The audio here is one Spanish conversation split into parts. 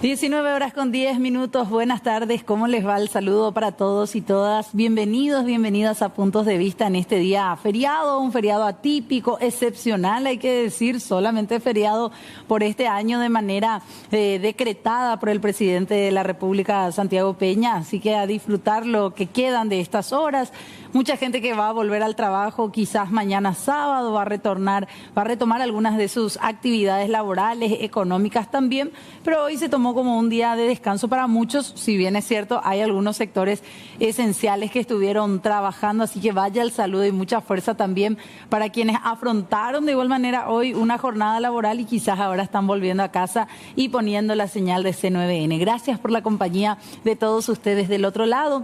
19:10. Buenas tardes, ¿cómo les va? El saludo para todos y todas. Bienvenidos, bienvenidas a Puntos de Vista en este día feriado, un feriado atípico, excepcional, hay que decir, solamente feriado por este año de manera decretada por el presidente de la República, Santiago Peña. Así que a disfrutar lo que quedan de estas horas. Mucha gente que va a volver al trabajo, quizás mañana sábado va a retomar algunas de sus actividades laborales, económicas también, pero hoy se tomó como un día de descanso para muchos. Si bien es cierto, hay algunos sectores esenciales que estuvieron trabajando, así que vaya el saludo y mucha fuerza también para quienes afrontaron de igual manera hoy una jornada laboral y quizás ahora están volviendo a casa y poniendo la señal de C9N. Gracias por la compañía de todos ustedes del otro lado.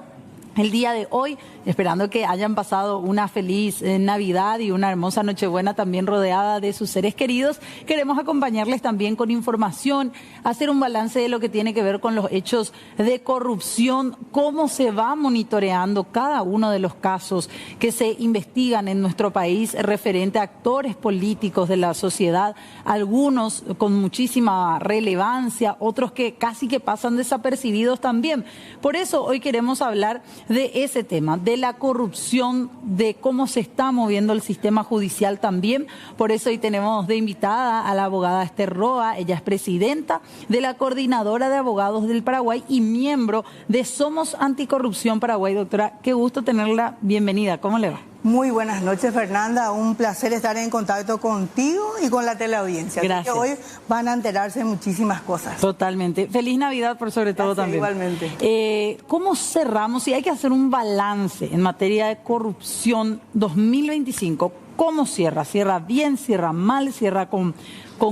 El día de hoy, esperando que hayan pasado una feliz Navidad y una hermosa Nochebuena también rodeada de sus seres queridos, queremos acompañarles también con información, hacer un balance de lo que tiene que ver con los hechos de corrupción, cómo se va monitoreando cada uno de los casos que se investigan en nuestro país referente a actores políticos de la sociedad, algunos con muchísima relevancia, otros que casi que pasan desapercibidos también. Por eso hoy queremos hablar de ese tema, de la corrupción, de cómo se está moviendo el sistema judicial también. Por eso hoy tenemos de invitada a la abogada Esther Roa. Ella es presidenta de la Coordinadora de Abogados del Paraguay y miembro de Somos Anticorrupción Paraguay. Doctora, qué gusto tenerla. Bienvenida. ¿Cómo le va? Muy buenas noches, Fernanda. Un placer estar en contacto contigo y con la teleaudiencia. Gracias. Así que hoy van a enterarse de muchísimas cosas. Totalmente. Feliz Navidad por sobre todo. Gracias, también. Igualmente. ¿Cómo cerramos? Si hay que hacer un balance en materia de corrupción 2025, ¿cómo cierra? ¿Cierra bien? ¿Cierra mal? ¿Cierra con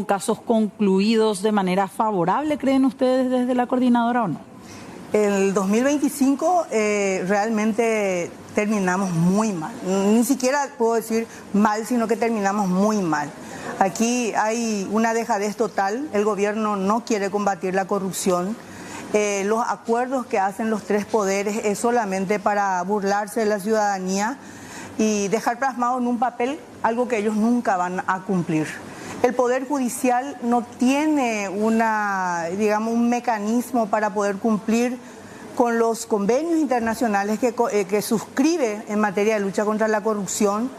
casos concluidos de manera favorable, creen ustedes desde la coordinadora o no? El 2025 realmente terminamos muy mal. Ni siquiera puedo decir mal, sino que terminamos muy mal. Aquí hay una dejadez total. El gobierno no quiere combatir la corrupción. Los acuerdos que hacen los tres poderes es solamente para burlarse de la ciudadanía y dejar plasmado en un papel algo que ellos nunca van a cumplir. El Poder Judicial no tiene un mecanismo para poder cumplir con los convenios internacionales que suscribe en materia de lucha contra la corrupción.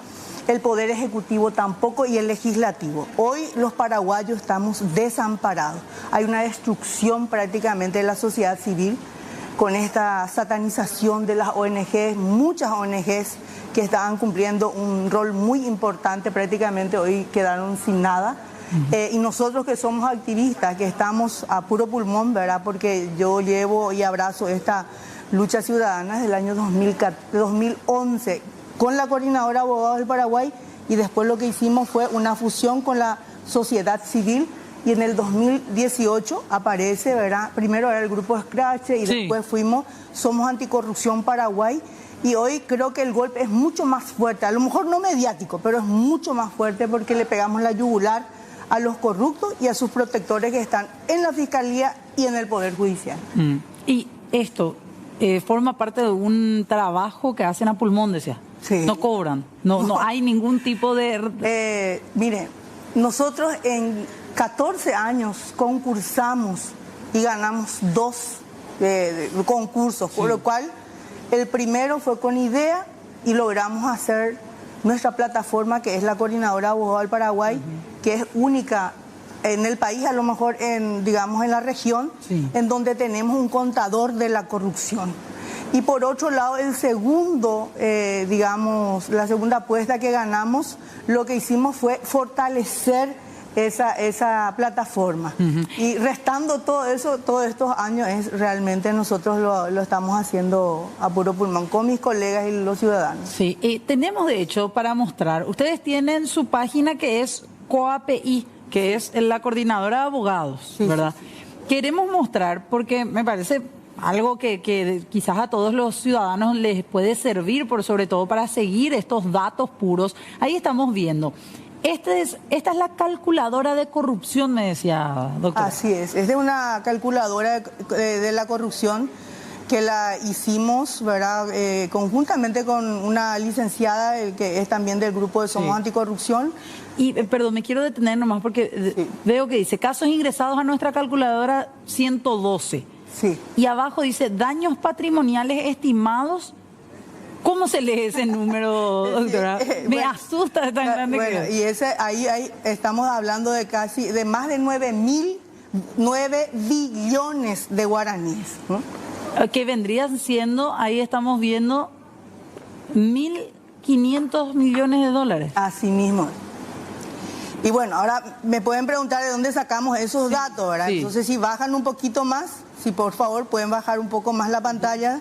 El Poder Ejecutivo tampoco y el Legislativo. Hoy los paraguayos estamos desamparados. Hay una destrucción prácticamente de la sociedad civil con esta satanización de las ONGs, muchas ONGs que estaban cumpliendo un rol muy importante, prácticamente hoy quedaron sin nada. Y nosotros que somos activistas, que estamos a puro pulmón, ¿verdad? Porque yo llevo y abrazo esta lucha ciudadana desde el año 2011 con la Coordinadora de Abogados del Paraguay, y después lo que hicimos fue una fusión con la sociedad civil. Y en el 2018 aparece, ¿verdad? Primero era el grupo Scratch y después fuimos Somos Anticorrupción Paraguay. Y hoy creo que el golpe es mucho más fuerte, a lo mejor no mediático, pero es mucho más fuerte porque le pegamos la yugular a los corruptos y a sus protectores que están en la Fiscalía y en el Poder Judicial. Y esto forma parte de un trabajo que hacen a pulmón, decía. Sí. No cobran, no hay ningún tipo de... Mire, nosotros en 14 años concursamos y ganamos 2 concursos, por lo cual el primero fue con IDEA y logramos hacer nuestra plataforma, que es la Coordinadora de Abogados del Paraguay, que es única en el país, a lo mejor en la región, en donde tenemos un contador de la corrupción. Y por otro lado, el segundo, la segunda apuesta que ganamos, lo que hicimos fue fortalecer esa plataforma. Y restando todo eso, todos estos años, realmente nosotros lo estamos haciendo a puro pulmón con mis colegas y los ciudadanos. Sí, tenemos de hecho para mostrar, ustedes tienen su página que es COAPI, que es la Coordinadora de Abogados, ¿verdad? Queremos mostrar, porque me parece algo que quizás a todos los ciudadanos les puede servir, sobre todo para seguir estos datos puros. Ahí estamos viendo. Esta es la calculadora de corrupción, me decía, doctor. Así es de una calculadora de la corrupción que la hicimos, ¿verdad? Conjuntamente con una licenciada que es también del grupo de Somos Anticorrupción. Y, perdón, me quiero detener nomás porque veo que dice casos ingresados a nuestra calculadora 112. Sí. Y abajo dice daños patrimoniales estimados. ¿Cómo se lee ese número, doctora? Me asusta, es tan grande que es. Y ahí estamos hablando de más de 9 billones de guaraníes, ¿no? Que vendrían siendo, ahí estamos viendo, 1.500 millones de dólares. Así mismo. Y bueno, ahora me pueden preguntar de dónde sacamos esos datos, ¿verdad? Sí. Entonces, si bajan un poquito más, si por favor pueden bajar un poco más la pantalla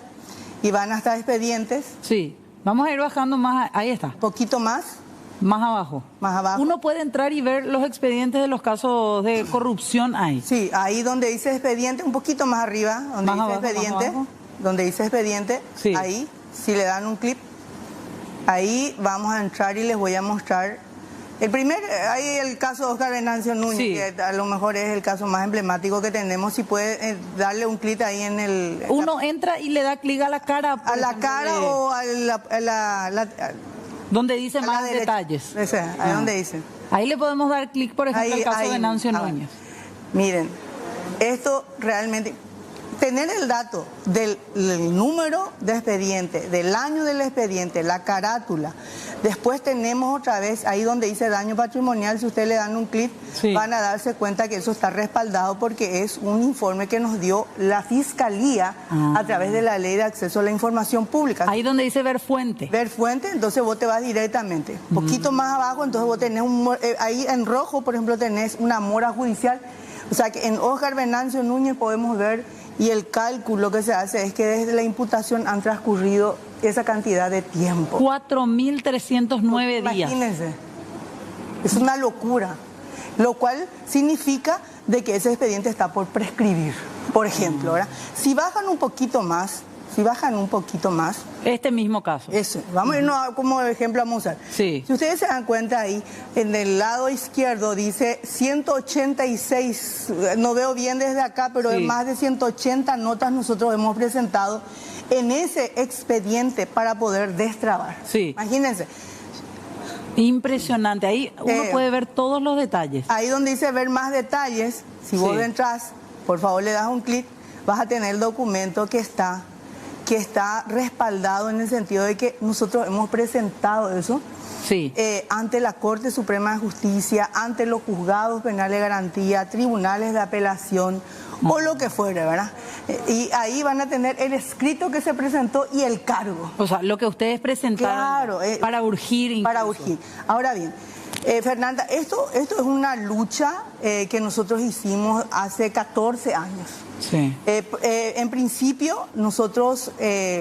y van hasta expedientes. Sí, vamos a ir bajando más, ahí está. Poquito más. Más abajo. Más abajo. Uno puede entrar y ver los expedientes de los casos de corrupción ahí. Sí, ahí donde dice expediente, un poquito más arriba, donde Más dice abajo, expediente, más abajo. donde dice expediente, Sí. ahí, si le dan un clic, ahí vamos a entrar y les voy a mostrar. Ahí el caso de Oscar Venancio Núñez, Sí. que a lo mejor es el caso más emblemático que tenemos. Si puede darle un clic ahí en el... Uno entra y le da clic a la cara. por a la ejemplo, cara o a donde dice a la más derecha. detalles. Esa, ahí donde dice. Ahí le podemos dar clic, por ejemplo, al caso de Venancio a ver. Núñez. Miren, esto realmente, tener el dato del número de expediente, del año del expediente, la carátula, después tenemos otra vez ahí donde dice daño patrimonial, si ustedes le dan un clic, Sí. van a darse cuenta que eso está respaldado porque es un informe que nos dio la Fiscalía a través de la Ley de Acceso a la Información Pública. Ahí donde dice ver fuente. Ver fuente, entonces vos te vas directamente. Poquito más abajo, entonces vos tenés ahí en rojo, por ejemplo, tenés una mora judicial. O sea que en Oscar Venancio Núñez podemos ver, y el cálculo que se hace es que desde la imputación han transcurrido esa cantidad de tiempo. 4.309 días. Imagínense. Es una locura. Lo cual significa de que ese expediente está por prescribir. Por ejemplo, ¿verdad? Si bajan un poquito más, Este mismo caso. eso, vamos a irnos como ejemplo a Mozart. Sí. Si ustedes se dan cuenta ahí, en el lado izquierdo dice 186, no veo bien desde acá, pero Sí. más de 180 notas nosotros hemos presentado en ese expediente para poder destrabar. Sí. Imagínense, Impresionante. Ahí uno puede ver todos los detalles. ahí donde dice ver más detalles, si vos Sí. entras, por favor le das un clic, vas a tener el documento que está respaldado en el sentido de que nosotros hemos presentado eso Sí. ante la Corte Suprema de Justicia, ante los juzgados penales de garantía, tribunales de apelación o lo que fuere, ¿verdad? Y ahí van a tener el escrito que se presentó y el cargo. O sea, lo que ustedes presentaron Claro, para urgir. Incluso. Para urgir. Ahora bien, Fernanda, esto es una lucha que nosotros hicimos hace 14 años. Sí. En principio, nosotros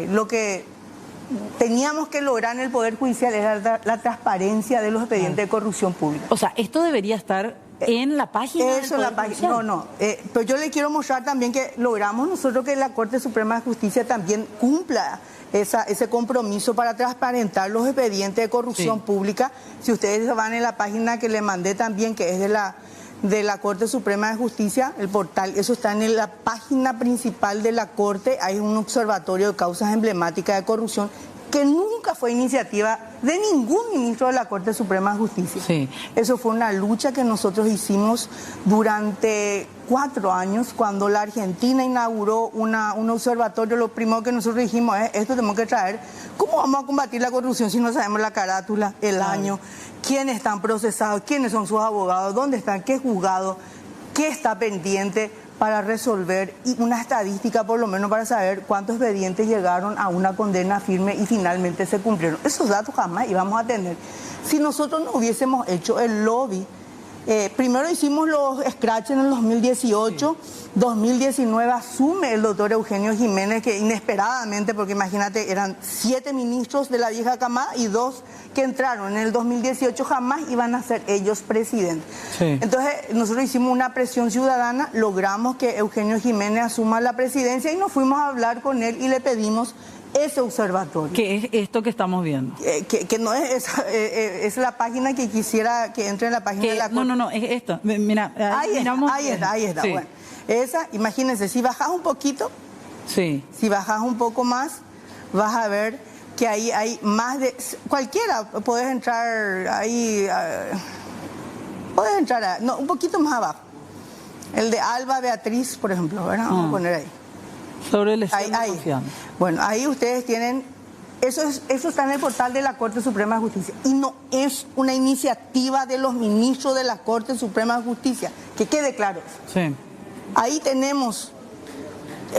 lo que teníamos que lograr en el Poder Judicial era la transparencia de los expedientes de corrupción pública. O sea, esto debería estar en la página. Eso en la página. No. Pero yo le quiero mostrar también que logramos nosotros que la Corte Suprema de Justicia también cumpla ese compromiso para transparentar los expedientes de corrupción pública. Si ustedes van en la página que le mandé también, que es de la Corte Suprema de Justicia, el portal, eso está en la página principal de la Corte. Hay un observatorio de causas emblemáticas de corrupción que nunca fue iniciativa de ningún ministro de la Corte Suprema de Justicia. Sí. Eso fue una lucha que nosotros hicimos durante 4 años, cuando la Argentina inauguró un observatorio. Lo primero que nosotros dijimos es, esto tenemos que traer, ¿cómo vamos a combatir la corrupción si no sabemos la carátula, el año, quiénes están procesados, quiénes son sus abogados, dónde están, qué juzgado, qué está pendiente para resolver, y una estadística por lo menos para saber cuántos expedientes llegaron a una condena firme y finalmente se cumplieron? Esos datos jamás íbamos a tener si nosotros no hubiésemos hecho el lobby. Primero hicimos los scratch en el 2018, 2019 asume el doctor Eugenio Jiménez, que inesperadamente, porque imagínate, eran 7 ministros de la vieja camada y 2 que entraron en el 2018, jamás iban a ser ellos presidentes. Sí. Entonces nosotros hicimos una presión ciudadana, logramos que Eugenio Jiménez asuma la presidencia y nos fuimos a hablar con él y le pedimos ese observatorio. ¿Qué es esto que estamos viendo? Que no es esa, es la página que quisiera que entre en la página de la Corte. No, es esto. Mira, Ahí miramos. está. Sí. Bueno, esa, imagínense, si bajás un poquito, Sí. Si bajas un poco más, vas a ver que ahí hay más de... Cualquiera, puedes entrar ahí... puedes entrar, no, un poquito más abajo. El de Alba Beatriz, por ejemplo, ¿verdad? Vamos a poner ahí. Sobre el estado Ahí. de confianza. Bueno, ahí ustedes tienen... Eso está en el portal de la Corte Suprema de Justicia. Y no es una iniciativa de los ministros de la Corte Suprema de Justicia. Que quede claro. Sí. Ahí tenemos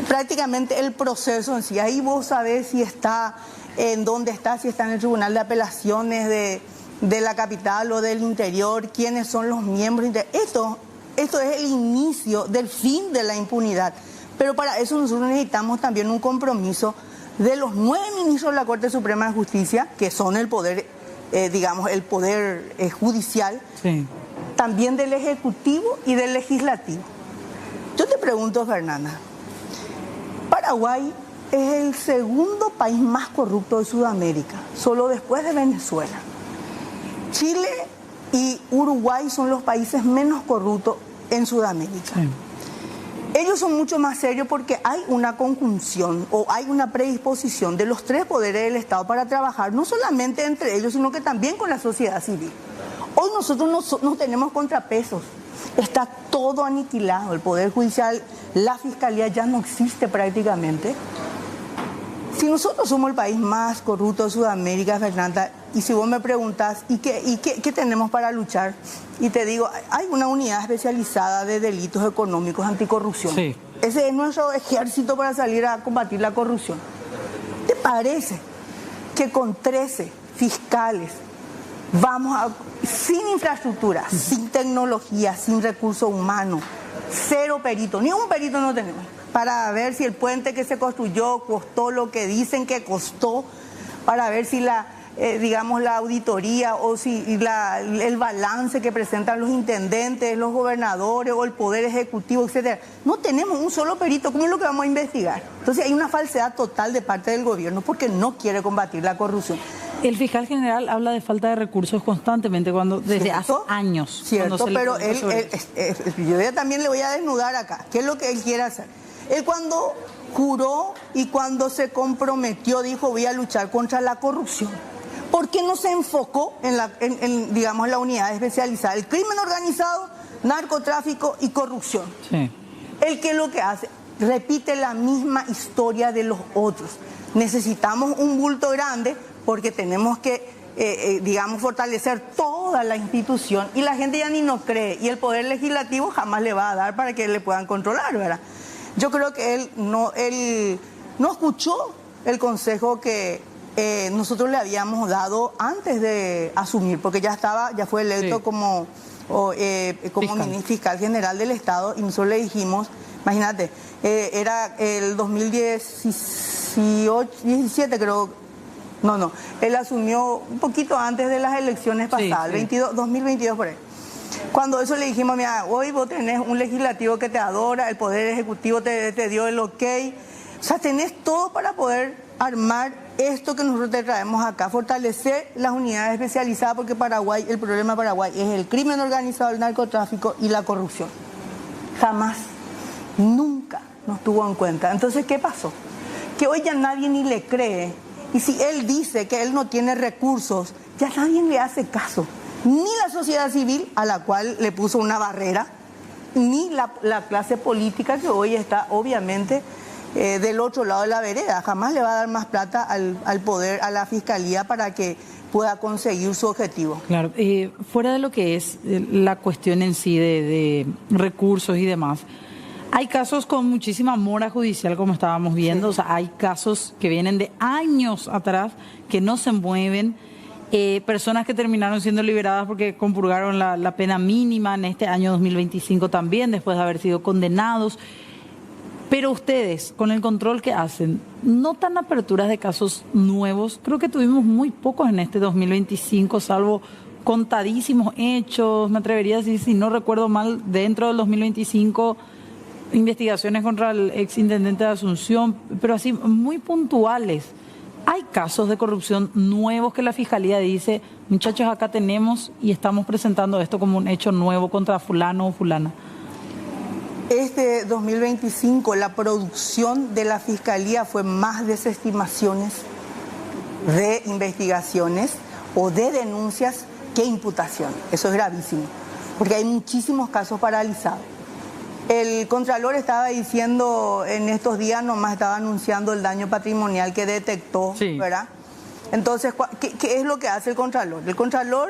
prácticamente el proceso en sí. Ahí vos sabés si está, en dónde está, si está en el Tribunal de Apelaciones de la capital o del interior, quiénes son los miembros. Esto es el inicio del fin de la impunidad. Pero para eso nosotros necesitamos también un compromiso de los 9 ministros de la Corte Suprema de Justicia, que son el poder, digamos, el poder judicial, Sí. también del Ejecutivo y del Legislativo. Yo te pregunto, Fernanda, Paraguay es el segundo país más corrupto de Sudamérica, solo después de Venezuela. Chile y Uruguay son los países menos corruptos en Sudamérica. Sí. Ellos son mucho más serios porque hay una conjunción o hay una predisposición de los 3 poderes del Estado para trabajar, no solamente entre ellos, sino que también con la sociedad civil. Hoy nosotros no tenemos contrapesos, está todo aniquilado, el Poder Judicial, la Fiscalía ya no existe prácticamente. Si nosotros somos el país más corrupto de Sudamérica, Fernanda, y si vos me preguntás, ¿y qué tenemos para luchar? Y te digo, hay una unidad especializada de delitos económicos anticorrupción. Sí. Ese es nuestro ejército para salir a combatir la corrupción. ¿Te parece que con 13 fiscales vamos a, sin infraestructura, sin tecnología, sin recursos humanos, 0 peritos, ni un perito no tenemos, para ver si el puente que se construyó costó lo que dicen que costó, para ver si digamos, la auditoría o si el balance que presentan los intendentes, los gobernadores o el Poder Ejecutivo, etcétera? No tenemos un solo perito. ¿Cómo es lo que vamos a investigar? Entonces hay una falsedad total de parte del gobierno porque no quiere combatir la corrupción. El fiscal general habla de falta de recursos constantemente, desde hace años. Cierto, pero yo también le voy a desnudar acá. ¿Qué es lo que él quiere hacer? Él cuando juró y cuando se comprometió dijo voy a luchar contra la corrupción. ¿Por qué no se enfocó digamos, la unidad especializada? El crimen organizado, narcotráfico y corrupción. Sí. El que lo que hace, repite la misma historia de los otros. Necesitamos un bulto grande porque tenemos que, digamos, fortalecer toda la institución y la gente ya ni nos cree y el Poder Legislativo jamás le va a dar para que le puedan controlar, ¿verdad? Yo creo que él no escuchó el consejo que nosotros le habíamos dado antes de asumir, porque ya fue electo Sí. como fiscal general del Estado y nosotros le dijimos, imagínate, era el 2017 creo, no, él asumió un poquito antes de las elecciones pasadas, Sí. 2022 por ahí. Cuando eso le dijimos, mira, hoy vos tenés un legislativo que te adora, el Poder Ejecutivo te dio el ok, o sea, tenés todo para poder armar esto que nosotros te traemos acá, fortalecer las unidades especializadas, porque Paraguay, el problema de Paraguay es el crimen organizado, el narcotráfico y la corrupción. Jamás, nunca nos tuvo en cuenta. Entonces, ¿qué pasó? Que hoy ya nadie ni le cree, y si él dice que él no tiene recursos, ya nadie le hace caso. Ni la sociedad civil, a la cual le puso una barrera, ni la clase política que hoy está obviamente del otro lado de la vereda. Jamás le va a dar más plata al poder, a la fiscalía para que pueda conseguir su objetivo. Claro, fuera de lo que es la cuestión en sí de recursos y demás, hay casos con muchísima mora judicial, como estábamos viendo. Sí. O sea, hay casos que vienen de años atrás que no se mueven. Personas que terminaron siendo liberadas porque compurgaron la pena mínima en este año 2025 también, después de haber sido condenados. Pero ustedes, con el control que hacen, ¿notan aperturas de casos nuevos? Creo que tuvimos muy pocos en este 2025, salvo contadísimos hechos. Me atrevería a decir, si no recuerdo mal, dentro del 2025, investigaciones contra el exintendente de Asunción, pero así muy puntuales. ¿Hay casos de corrupción nuevos que la Fiscalía dice, muchachos, acá tenemos y estamos presentando esto como un hecho nuevo contra fulano o fulana? Este 2025 la producción de la Fiscalía fue más desestimaciones de investigaciones o de denuncias que imputación. Eso es gravísimo, porque hay muchísimos casos paralizados. El Contralor estaba diciendo en estos días, nomás estaba anunciando el daño patrimonial que detectó, sí, ¿verdad? Entonces, ¿qué es lo que hace el Contralor? El Contralor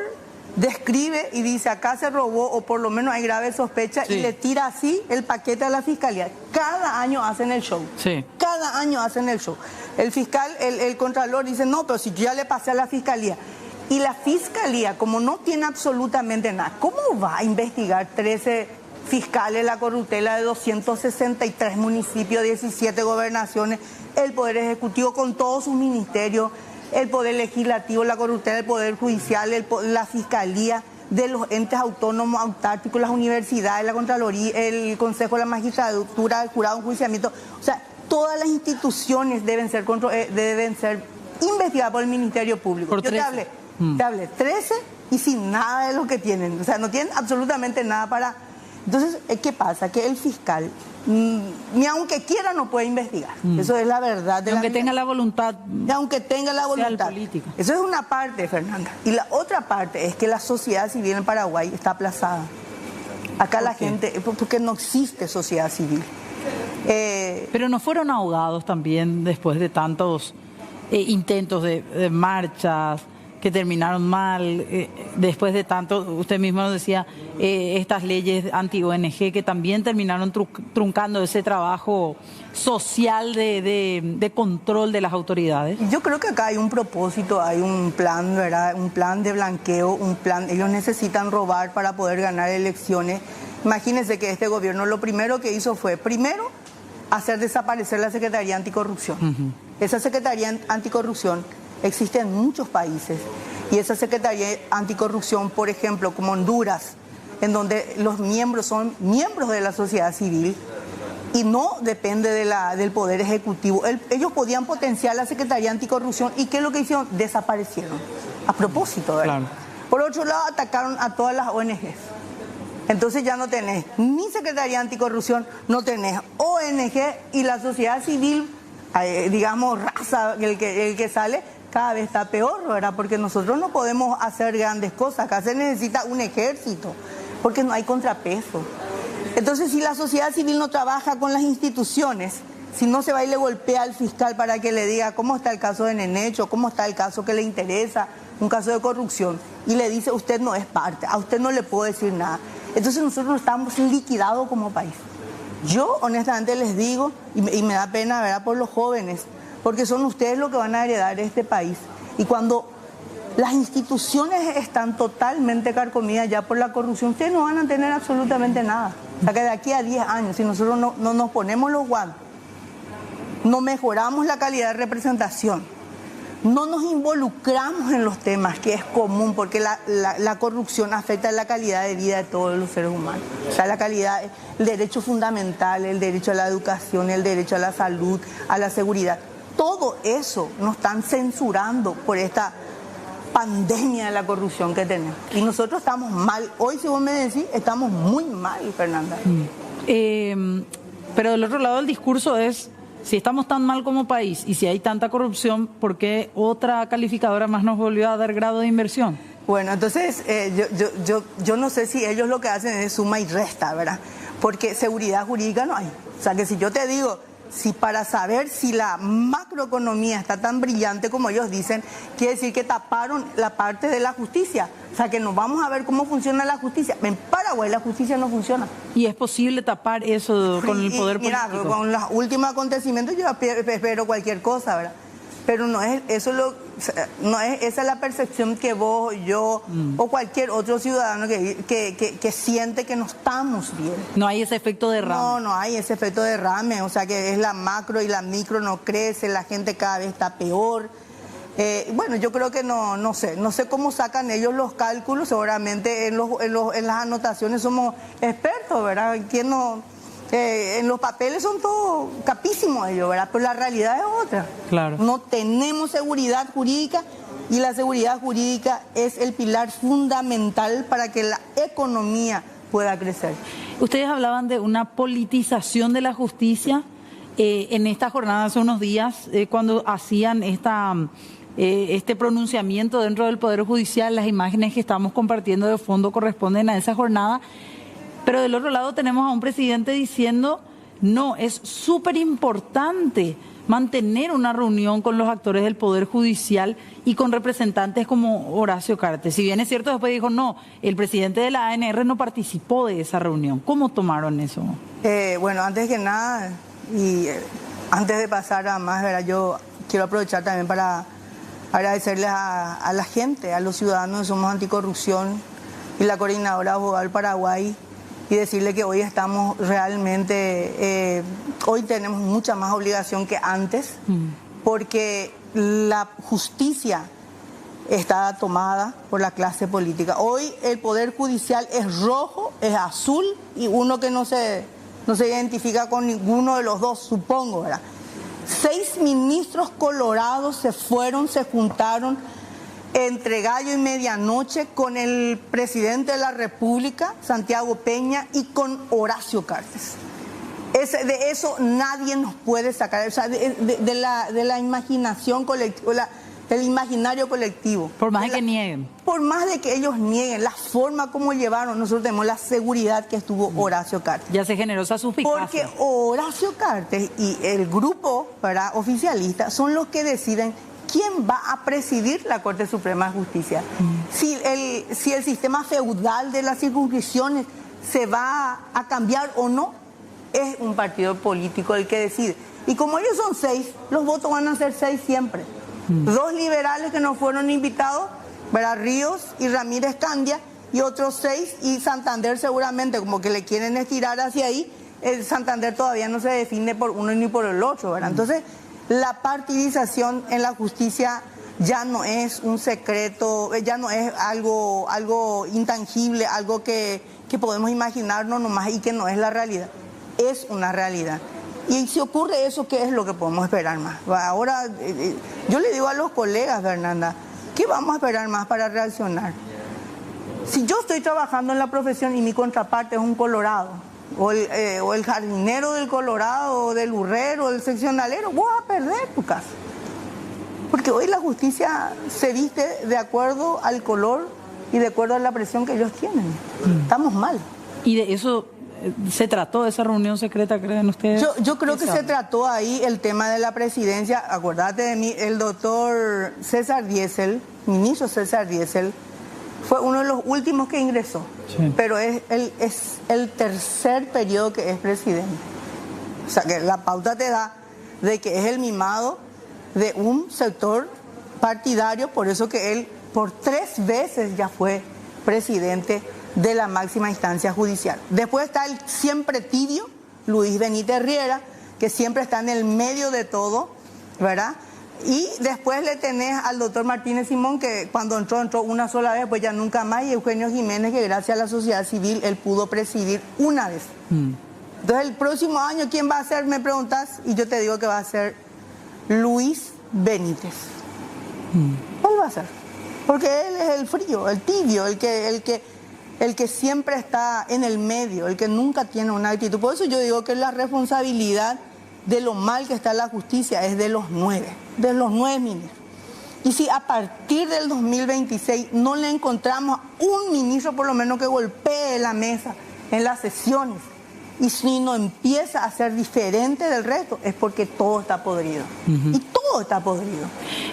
describe y dice, acá se robó o por lo menos hay grave sospecha, sí, y le tira así el paquete a la Fiscalía. Cada año hacen el show. Sí. Cada año hacen el show. El fiscal, el Contralor dice, no, pero si yo ya le pasé a la Fiscalía. Y la Fiscalía, como no tiene absolutamente nada, ¿cómo va a investigar 13 fiscales la corruptela de 263 municipios, 17 gobernaciones, el Poder Ejecutivo con todos sus ministerios, el Poder Legislativo, la corruptela, el Poder Judicial, la Fiscalía, de los entes autónomos, autárquicos, las universidades, la Contraloría, el Consejo de la Magistratura, el Jurado de Enjuiciamiento? O sea, todas las instituciones deben ser investigadas por el Ministerio Público. Yo te hablé 13 y sin nada de lo que tienen. O sea, no tienen absolutamente nada para... Entonces, ¿qué pasa? Que el fiscal, ni aunque quiera, no puede investigar. Eso es la verdad. Aunque tenga la voluntad. Aunque tenga la voluntad. Eso es una parte, Fernanda. Y la otra parte es que la sociedad civil en Paraguay está aplazada. Acá la gente, porque no existe sociedad civil. Pero no fueron ahogados también después de tantos intentos de marchas que terminaron mal, después de tanto, usted mismo nos decía, estas leyes anti-ONG que también terminaron truncando ese trabajo social de control de las autoridades. Yo creo que acá hay un propósito, hay un plan, ¿verdad? Un plan de blanqueo, un plan, ellos necesitan robar para poder ganar elecciones. Imagínense que este gobierno lo primero que hizo fue, primero, hacer desaparecer la Secretaría Anticorrupción. Esa Secretaría Anticorrupción existe en muchos países y esa Secretaría Anticorrupción, por ejemplo, como Honduras, en donde los miembros son miembros de la sociedad civil y no depende del Poder Ejecutivo. Ellos podían potenciar la Secretaría Anticorrupción y ¿qué es lo que hicieron? Desaparecieron. A propósito, ¿verdad? Claro. Por otro lado, atacaron a todas las ONGs. Entonces ya no tenés ni Secretaría Anticorrupción, no tenés ONG y la sociedad civil, digamos, raza, el que sale, cada vez está peor, ¿verdad? Porque nosotros no podemos hacer grandes cosas. Acá se necesita un ejército, porque no hay contrapeso. Entonces, si la sociedad civil no trabaja con las instituciones, si no se va y le golpea al fiscal para que le diga cómo está el caso de Nenecho, cómo está el caso que le interesa, un caso de corrupción, y le dice, usted no es parte, a usted no le puedo decir nada. Entonces nosotros estamos liquidados como país. Yo honestamente les digo, y me da pena, ¿verdad?, por los jóvenes, porque son ustedes los que van a heredar este país. Y cuando las instituciones están totalmente carcomidas ya por la corrupción, ustedes no van a tener absolutamente nada. O sea que de aquí a 10 años, si nosotros no nos ponemos los guantes, no mejoramos la calidad de representación, no nos involucramos en los temas que es común, porque la corrupción afecta la calidad de vida de todos los seres humanos. O sea, la calidad, el derecho fundamental, el derecho a la educación, el derecho a la salud, a la seguridad. Todo eso nos están censurando por esta pandemia de la corrupción que tenemos. Y nosotros estamos mal. Hoy, si vos me decís, estamos muy mal, Fernanda. Pero del otro lado el discurso es, si estamos tan mal como país y si hay tanta corrupción, ¿por qué otra calificadora más nos volvió a dar grado de inversión? Bueno, entonces yo no sé si ellos lo que hacen es suma y resta, ¿verdad? Porque seguridad jurídica no hay. O sea, que si yo te digo, si para saber si la macroeconomía está tan brillante como ellos dicen, quiere decir que taparon la parte de la justicia. O sea, que nos vamos a ver cómo funciona la justicia. En Paraguay la justicia no funciona. ¿Y es posible tapar eso con el poder político? Mira, con los últimos acontecimientos yo espero cualquier cosa, ¿verdad? Pero no es eso no es esa la percepción que vos, yo o cualquier otro ciudadano que siente que no estamos bien. No hay ese efecto derrame. No hay ese efecto derrame. O sea, que es la macro y la micro no crece, la gente cada vez está peor. Bueno, yo creo que no sé cómo sacan ellos los cálculos. Seguramente en las anotaciones somos expertos, ¿verdad? ¿Quién no? En los papeles son todos capísimos ellos, ¿verdad? Pero la realidad es otra. Claro. No tenemos seguridad jurídica y la seguridad jurídica es el pilar fundamental para que la economía pueda crecer. Ustedes hablaban de una politización de la justicia en esta jornada hace unos días, cuando hacían este pronunciamiento dentro del Poder Judicial. Las imágenes que estamos compartiendo de fondo corresponden a esa jornada. Pero del otro lado tenemos a un presidente diciendo, no, es súper importante mantener una reunión con los actores del Poder Judicial y con representantes como Horacio Cartes. Si bien es cierto, después dijo, no, el presidente de la ANR no participó de esa reunión. ¿Cómo tomaron eso? Bueno, antes que nada, y antes de pasar a más, ¿verdad? Yo quiero aprovechar también para agradecerles a la gente, a los ciudadanos de Somos Anticorrupción y la Coordinadora Abogada del Paraguay, y decirle que hoy estamos realmente, hoy tenemos mucha más obligación que antes, porque la justicia está tomada por la clase política. Hoy el Poder Judicial es rojo, es azul, y uno que no se identifica con ninguno de los dos, supongo, ¿verdad? 6 ministros colorados se juntaron entre gallo y medianoche con el presidente de la República, Santiago Peña, y con Horacio Cartes. De eso nadie nos puede sacar, o sea, de la imaginación colectiva, del imaginario colectivo. Por más de que nieguen. Por más de que ellos nieguen, la forma como llevaron, nosotros tenemos la seguridad que estuvo Horacio Cartes. Ya se generó esa suspicacia. Porque Horacio Cartes y el grupo, ¿verdad?, oficialista son los que deciden quién va a presidir la Corte Suprema de Justicia. Si el sistema feudal de las circunscripciones se va a cambiar o no, es un partido político el que decide. Y como ellos son 6, los votos van a ser 6 siempre. 2 liberales que no fueron invitados, ¿verdad?, Ríos y Ramírez Candia, y otros 6, y Santander seguramente, como que le quieren estirar hacia ahí. El Santander todavía no se define por uno ni por el otro, ¿verdad? Entonces, la partidización en la justicia ya no es un secreto, ya no es algo intangible, algo que podemos imaginarnos nomás y que no es la realidad. Es una realidad. Y si ocurre eso, ¿qué es lo que podemos esperar más? Ahora, yo le digo a los colegas, Fernanda, ¿qué vamos a esperar más para reaccionar? Si yo estoy trabajando en la profesión y mi contraparte es un colorado, o el jardinero del Colorado, o del urrero, o del seccionalero, vos vas a perder tu caso. Porque hoy la justicia se viste de acuerdo al color y de acuerdo a la presión que ellos tienen. Estamos mal. ¿Y de eso se trató, de esa reunión secreta, creen ustedes? Yo creo que se trató ahí el tema de la presidencia. Acuérdate de mí, el doctor César Diesel, ministro César Diesel, fue uno de los últimos que ingresó. Sí. Pero es el tercer periodo que es presidente. O sea que la pauta te da de que es el mimado de un sector partidario, por eso que él por 3 veces ya fue presidente de la máxima instancia judicial. Después está el siempre tibio, Luis Benítez Riera, que siempre está en el medio de todo, ¿verdad? Y después le tenés al doctor Martínez Simón, que cuando entró una sola vez, pues ya nunca más, y Eugenio Jiménez, que gracias a la sociedad civil él pudo presidir una vez. Entonces el próximo año, ¿quién va a ser? Me preguntas, y yo te digo que va a ser Luis Benítez. ¿Cuál va a ser? Porque él es el frío, el tibio, el que siempre está en el medio, el que nunca tiene una actitud. Por eso yo digo que la responsabilidad de lo mal que está la justicia es de los 9 ministros. Y si a partir del 2026 no le encontramos un ministro por lo menos que golpee la mesa en las sesiones, y si no empieza a ser diferente del resto, es porque todo está podrido. Y todo está podrido.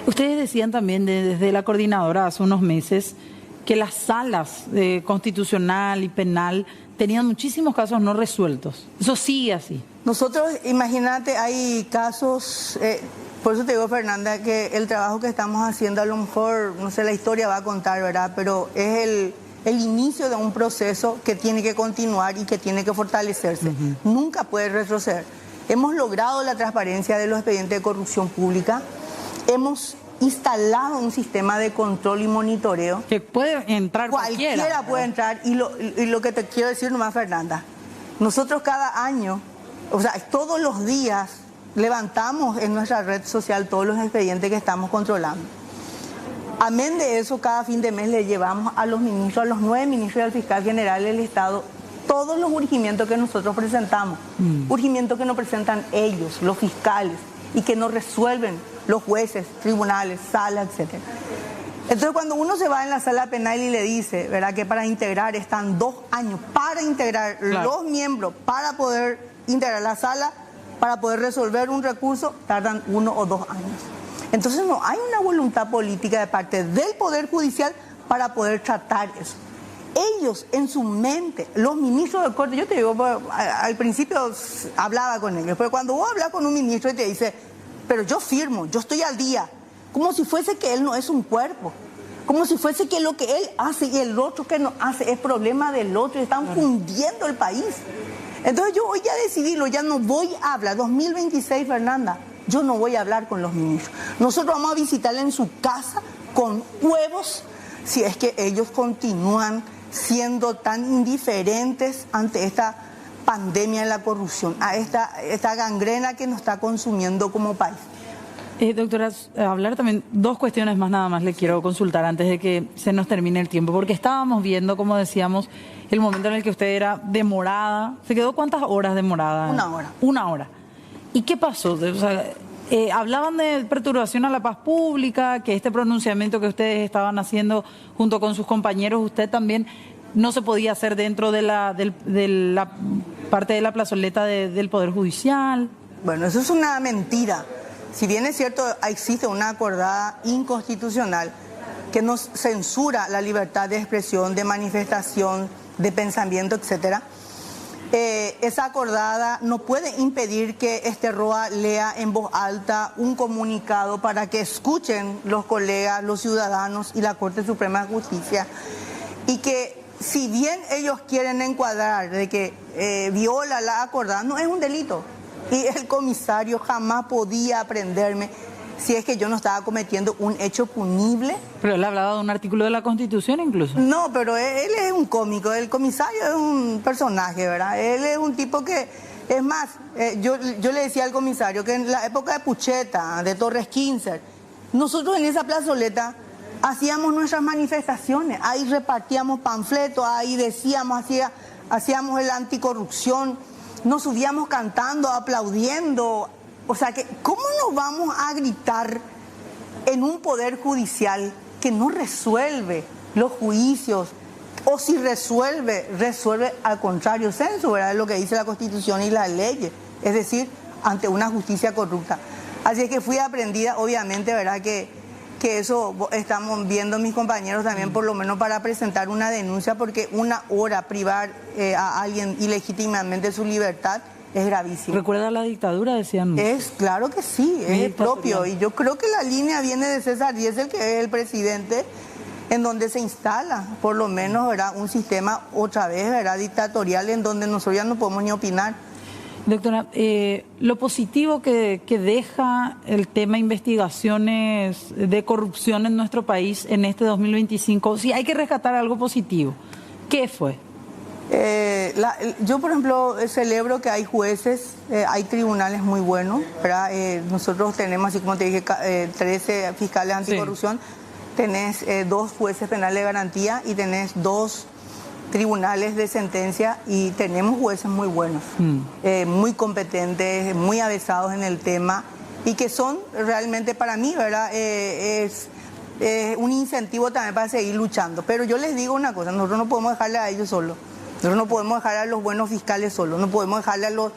Ustedes decían también desde la coordinadora hace unos meses que las salas constitucional y penal tenían muchísimos casos no resueltos. Eso sigue así. Nosotros, imagínate, hay casos, por eso te digo, Fernanda, que el trabajo que estamos haciendo, a lo mejor, no sé, la historia va a contar, ¿verdad? Pero es el inicio de un proceso que tiene que continuar y que tiene que fortalecerse. Nunca puede retroceder. Hemos logrado la transparencia de los expedientes de corrupción pública. Hemos instalado un sistema de control y monitoreo. Que puede entrar cualquiera puede entrar. Y lo que te quiero decir nomás, Fernanda, nosotros cada año, o sea, todos los días levantamos en nuestra red social todos los expedientes que estamos controlando. Amén de eso, cada fin de mes le llevamos a los ministros, a los 9 ministros y al fiscal general del Estado, todos los urgimientos que nosotros presentamos, urgimientos que nos presentan ellos, los fiscales, y que nos resuelven los jueces, tribunales, salas, etc. Entonces, cuando uno se va en la sala penal y le dice, ¿verdad?, que para integrar están 2 años, para integrar los miembros, para poder integrar la sala, para poder resolver un recurso, tardan 1 o 2 años. Entonces, no hay una voluntad política de parte del Poder Judicial para poder tratar eso. Ellos, en su mente, los ministros de corte, yo te digo, al principio hablaba con ellos, pero cuando vos hablas con un ministro y te dice, pero yo firmo, yo estoy al día, como si fuese que él no es un cuerpo, como si fuese que lo que él hace y el otro que no hace es problema del otro, y están fundiendo el país. Entonces yo hoy ya decidí, ya no voy a hablar, 2026, Fernanda, yo no voy a hablar con los ministros. Nosotros vamos a visitarle en su casa con huevos, si es que ellos continúan siendo tan indiferentes ante esta pandemia de la corrupción, a esta gangrena que nos está consumiendo como país. Doctora, hablar también, 2 cuestiones más nada más le quiero consultar antes de que se nos termine el tiempo, porque estábamos viendo, como decíamos, el momento en el que usted era demorada. ¿Se quedó cuántas horas demorada? 1 hora. 1 hora. ¿Y qué pasó? O sea, hablaban de perturbación a la paz pública, que este pronunciamiento que ustedes estaban haciendo junto con sus compañeros, usted también no se podía hacer dentro de la parte de la plazoleta del Poder Judicial. Bueno, eso es una mentira. Si bien es cierto, existe una acordada inconstitucional que nos censura la libertad de expresión, de manifestación, de pensamiento, etcétera, esa acordada no puede impedir que Roa lea en voz alta un comunicado para que escuchen los colegas, los ciudadanos y la Corte Suprema de Justicia, y que si bien ellos quieren encuadrar de que viola la acordada, no es un delito. Y el comisario jamás podía aprenderme si es que yo no estaba cometiendo un hecho punible. Pero él hablaba de un artículo de la Constitución incluso. No, pero él es un cómico, el comisario es un personaje, ¿verdad? Él es un tipo que, es más, yo le decía al comisario que en la época de Pucheta, de Torres Quincer, nosotros en esa plazoleta hacíamos nuestras manifestaciones, ahí repartíamos panfletos, ahí decíamos, hacíamos la anticorrupción, nos subíamos cantando, aplaudiendo. O sea, que ¿cómo nos vamos a gritar en un poder judicial que no resuelve los juicios? O si resuelve al contrario censo, ¿verdad? Es lo que dice la Constitución y las leyes. Es decir, ante una justicia corrupta. Así es que fui aprendida, obviamente, ¿verdad? Que eso estamos viendo mis compañeros también, por lo menos para presentar una denuncia, porque 1 hora privar a alguien ilegítimamente su libertad es gravísimo. ¿Recuerda la dictadura, decían? Claro que sí, es propio. Y yo creo que la línea viene de César Diesel, que es el presidente, en donde se instala, por lo menos, ¿verdad?, un sistema otra vez, ¿verdad?, dictatorial, en donde nosotros ya no podemos ni opinar. Doctora, lo positivo que deja el tema investigaciones de corrupción en nuestro país en este 2025, si hay que rescatar algo positivo, ¿qué fue? Yo, por ejemplo, celebro que hay jueces, hay tribunales muy buenos, ¿verdad? Nosotros tenemos, así como te dije, 13 fiscales anticorrupción, sí. Tenés 2 jueces penales de garantía y tenés 2 tribunales de sentencia, y tenemos jueces muy buenos, muy competentes, muy avesados en el tema, y que son realmente para mí, ¿verdad? Es un incentivo también para seguir luchando. Pero yo les digo una cosa, nosotros no podemos dejarle a ellos solos, nosotros no podemos dejar a los buenos fiscales solos, no podemos dejarle a los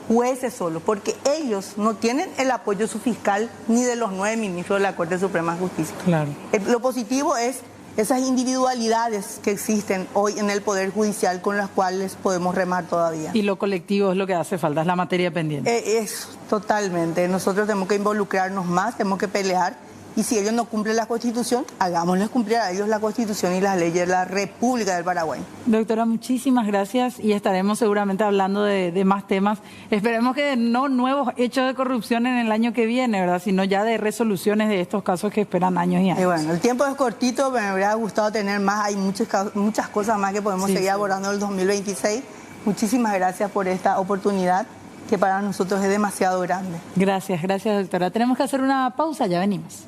jueces solos, porque ellos no tienen el apoyo de su fiscal ni de los 9 ministros de la Corte Suprema de Justicia. Claro. Lo positivo es esas individualidades que existen hoy en el Poder Judicial, con las cuales podemos remar todavía. Y lo colectivo es lo que hace falta, es la materia pendiente. Es totalmente. Nosotros tenemos que involucrarnos más, tenemos que pelear, y si ellos no cumplen la Constitución, hagámosles cumplir a ellos la Constitución y las leyes de la República del Paraguay. Doctora, muchísimas gracias, y estaremos seguramente hablando de más temas. Esperemos que no nuevos hechos de corrupción en el año que viene, ¿verdad?, sino ya de resoluciones de estos casos que esperan años y años. Y bueno, el tiempo es cortito, pero me hubiera gustado tener más. Hay muchas cosas más que podemos seguir abordando en el 2026. Muchísimas gracias por esta oportunidad, que para nosotros es demasiado grande. Gracias, doctora. Tenemos que hacer una pausa, ya venimos.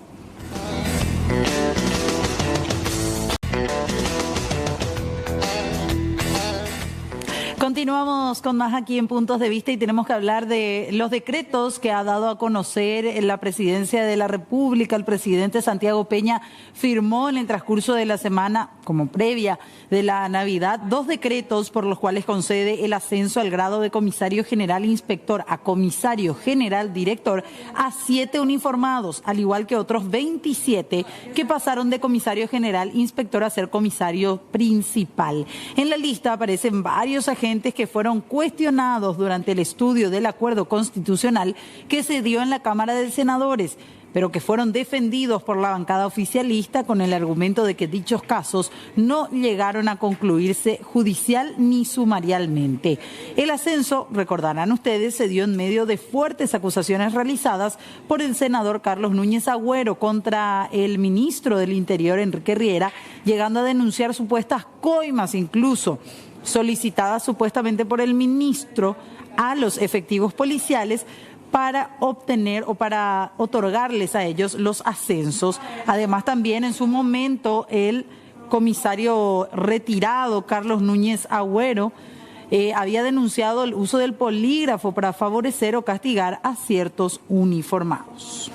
Continuamos con más aquí en Puntos de Vista y tenemos que hablar de los decretos que ha dado a conocer en la Presidencia de la República. El presidente Santiago Peña firmó en el transcurso de la semana, como previa de la Navidad, 2 decretos por los cuales concede el ascenso al grado de comisario general inspector a comisario general director a 7 uniformados, al igual que otros 27 que pasaron de comisario general inspector a ser comisario principal. En la lista aparecen varios agentes que fueron cuestionados durante el estudio del acuerdo constitucional que se dio en la Cámara de Senadores, pero que fueron defendidos por la bancada oficialista con el argumento de que dichos casos no llegaron a concluirse judicial ni sumarialmente. El ascenso, recordarán ustedes, se dio en medio de fuertes acusaciones realizadas por el senador Carlos Núñez Agüero contra el ministro del Interior, Enrique Riera, llegando a denunciar supuestas coimas incluso solicitadas supuestamente por el ministro a los efectivos policiales para obtener o para otorgarles a ellos los ascensos. Además, también en su momento el comisario retirado, Carlos Núñez Agüero, había denunciado el uso del polígrafo para favorecer o castigar a ciertos uniformados.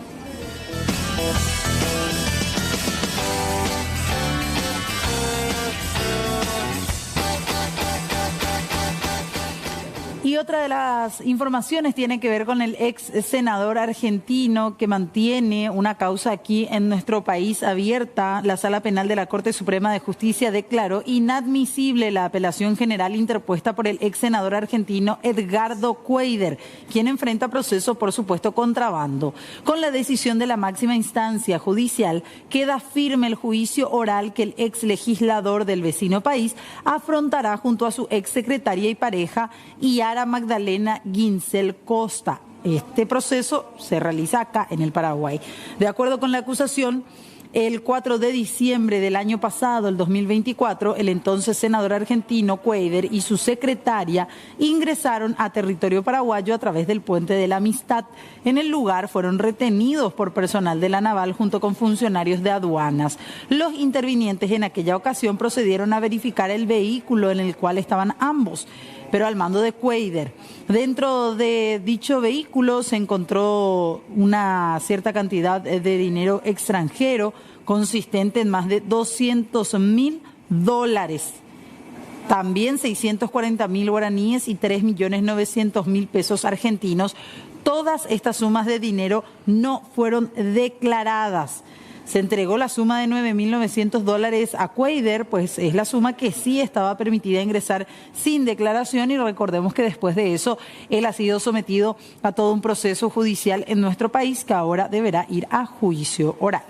Y otra de las informaciones tiene que ver con el ex senador argentino que mantiene una causa aquí en nuestro país abierta. La Sala Penal de la Corte Suprema de Justicia declaró inadmisible la apelación general interpuesta por el ex senador argentino Edgardo Cuéllar, quien enfrenta proceso por supuesto contrabando. Con la decisión de la máxima instancia judicial queda firme el juicio oral que el ex legislador del vecino país afrontará junto a su ex secretaria y pareja Yara Magdalena Ginsel Costa. Este proceso se realiza acá en el Paraguay. De acuerdo con la acusación, el 4 de diciembre del año pasado, el 2024, el entonces senador argentino Cuéllar y su secretaria ingresaron a territorio paraguayo a través del Puente de la Amistad. En el lugar fueron retenidos por personal de la Naval junto con funcionarios de aduanas. Los intervinientes en aquella ocasión procedieron a verificar el vehículo en el cual estaban ambos, pero al mando de Cuéllar. Dentro de dicho vehículo se encontró una cierta cantidad de dinero extranjero consistente en más de $200.000. También 640.000 guaraníes y 3.900.000 pesos argentinos. Todas estas sumas de dinero no fueron declaradas. Se entregó la suma de $9.900 a Cuéllar, pues es la suma que sí estaba permitida ingresar sin declaración, y recordemos que después de eso él ha sido sometido a todo un proceso judicial en nuestro país que ahora deberá ir a juicio oral.